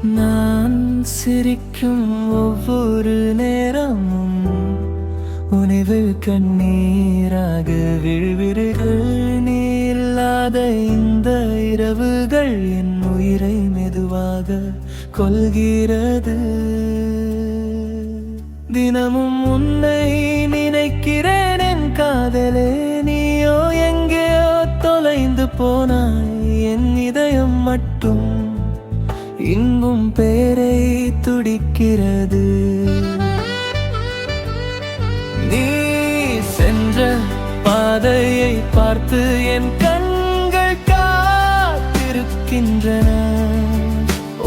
நான் சிரிக்கும் ஒவ்வொரு நேரமும் உனைவு கண்ணீராக விழுவிடுகள். நீ இல்லாத இந்த இரவுகள் என் உயிரை மெதுவாக கொள்கிறது. தினமும் உன்னை நினைக்கிறேன் என் காதலே, நீயோ எங்கேயோ தொலைந்து போனாய். என் இதயம் மட்டும் இன்னும் பேரை துடிக்கிறது. நீ சென்ற பாதையை பார்த்து என் கண்கள் காத்திருக்கின்றன.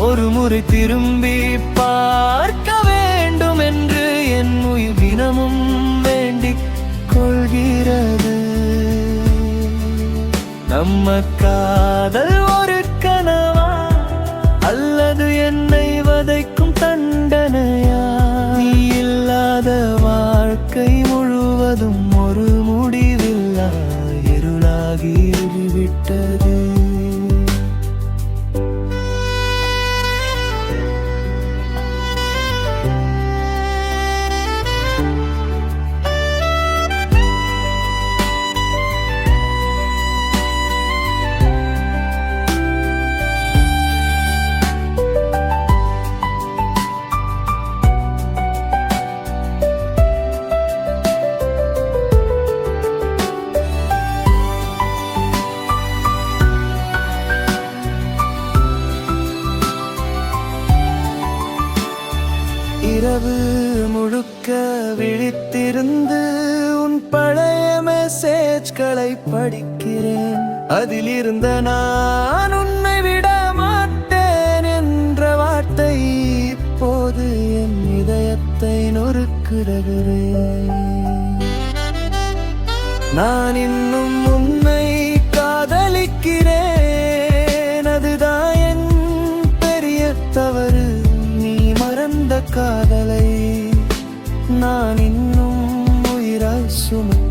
ஒரு முறை திரும்பி பார்க்க வேண்டும் என்று என் உயிர் தினமும் வேண்டிக் கொள்கிறது. நம்ம காதல் ஒரு கனவா அல்லது என்னை வதைக்கும் தண்டனையா? நீ இல்லாத வாழ்க்கை முழுவதும் ஒரு முடிவில்லா இருளாகி விட்டது. இரவு முழுக்க விழித்திருந்து உன் பழைய மெசேஜ்களை படிக்கிறேன். அதில் இருந்த நான் உன்னை விட மாட்டேன் என்ற வார்த்தை இப்போது என் இதயத்தை நொறுக்குகிறது. நான் இன்னும் உன்னை காதலிக்கிறேன், அதுதான் என் பெரிய தவறு. காதலை நான் இன்னும் உயிராய் சுமக்கிறேன்.